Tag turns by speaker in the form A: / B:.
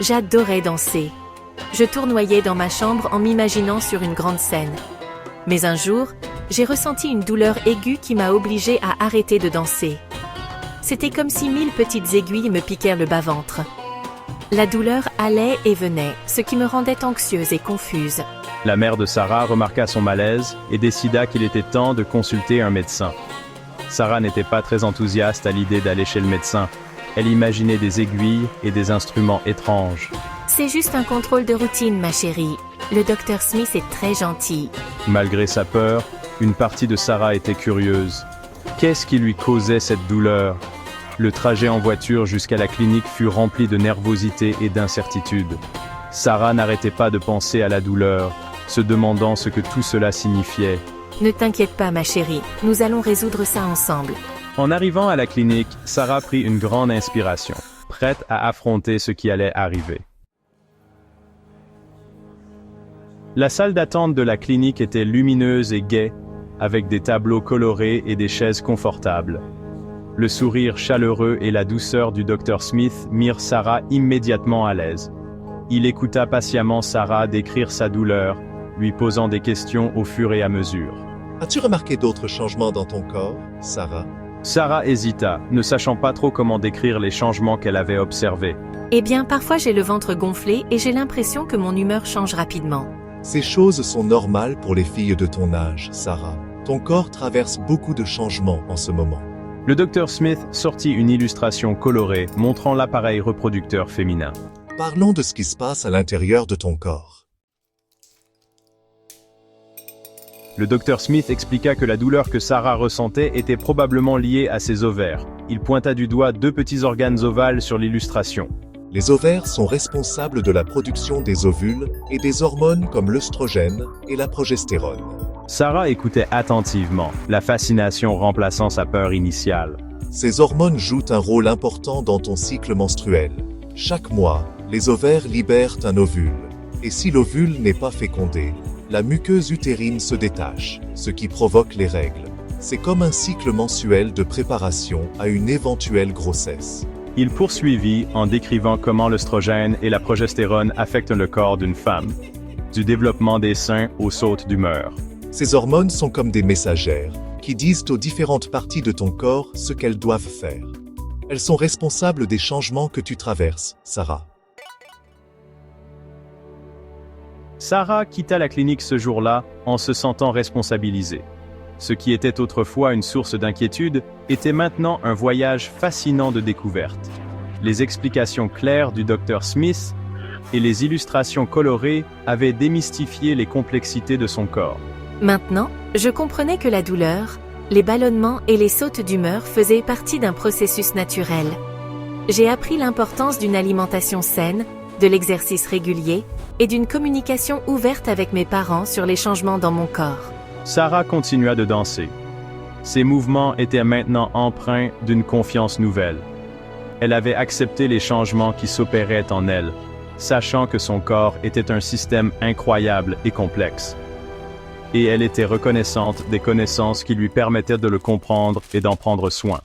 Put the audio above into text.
A: J'adorais danser. Je tournoyais dans ma chambre en m'imaginant sur une grande scène. Mais un jour, j'ai ressenti une douleur aiguë qui m'a obligée à arrêter de danser. C'était comme si 1000 petites aiguilles me piquèrent le bas-ventre. La douleur allait et venait, ce qui me rendait anxieuse et confuse.
B: La mère de Sarah remarqua son malaise et décida qu'il était temps de consulter un médecin. Sarah n'était pas très enthousiaste à l'idée d'aller chez le médecin. Elle imaginait des aiguilles et des instruments étranges.
A: C'est juste un contrôle de routine, ma chérie. Le docteur Smith est très gentil.
B: Malgré sa peur, une partie de Sarah était curieuse. Qu'est-ce qui lui causait cette douleur? Le trajet en voiture jusqu'à la clinique fut rempli de nervosité et d'incertitude. Sarah n'arrêtait pas de penser à la douleur, se demandant ce que tout cela signifiait.
A: Ne t'inquiète pas, ma chérie, nous allons résoudre ça ensemble.
B: En arrivant à la clinique, Sarah prit une grande inspiration, prête à affronter ce qui allait arriver. La salle d'attente de la clinique était lumineuse et gaie, avec des tableaux colorés et des chaises confortables. Le sourire chaleureux et la douceur du Dr Smith mirent Sarah immédiatement à l'aise. Il écouta patiemment Sarah décrire sa douleur, lui posant des questions au fur et à mesure.
C: As-tu remarqué d'autres changements dans ton corps, Sarah?
B: Sarah hésita, ne sachant pas trop comment décrire les changements qu'elle avait observés.
A: Eh bien, parfois j'ai le ventre gonflé et j'ai l'impression que mon humeur change rapidement.
C: Ces choses sont normales pour les filles de ton âge, Sarah. Ton corps traverse beaucoup de changements en ce moment.
B: Le Dr Smith sortit une illustration colorée montrant l'appareil reproducteur féminin.
C: Parlons de ce qui se passe à l'intérieur de ton corps.
B: Le Dr Smith expliqua que la douleur que Sarah ressentait était probablement liée à ses ovaires. Il pointa du doigt 2 petits organes ovales sur l'illustration.
C: Les ovaires sont responsables de la production des ovules et des hormones comme l'œstrogène et la progestérone.
B: Sarah écoutait attentivement, la fascination remplaçant sa peur initiale.
C: Ces hormones jouent un rôle important dans ton cycle menstruel. Chaque mois, les ovaires libèrent un ovule. Et si l'ovule n'est pas fécondé, la muqueuse utérine se détache, ce qui provoque les règles. C'est comme un cycle mensuel de préparation à une éventuelle grossesse.
B: Il poursuivit en décrivant comment l'œstrogène et la progestérone affectent le corps d'une femme, du développement des seins aux sautes d'humeur.
C: Ces hormones sont comme des messagères qui disent aux différentes parties de ton corps ce qu'elles doivent faire. Elles sont responsables des changements que tu traverses, Sarah.
B: Sarah quitta la clinique ce jour-là en se sentant responsabilisée. Ce qui était autrefois une source d'inquiétude était maintenant un voyage fascinant de découverte. Les explications claires du Dr Smith et les illustrations colorées avaient démystifié les complexités de son corps.
A: Maintenant, je comprenais que la douleur, les ballonnements et les sautes d'humeur faisaient partie d'un processus naturel. J'ai appris l'importance d'une alimentation saine, de l'exercice régulier et d'une communication ouverte avec mes parents sur les changements dans mon corps.
B: Sarah continua de danser. Ses mouvements étaient maintenant empreints d'une confiance nouvelle. Elle avait accepté les changements qui s'opéraient en elle, sachant que son corps était un système incroyable et complexe. Et elle était reconnaissante des connaissances qui lui permettaient de le comprendre et d'en prendre soin.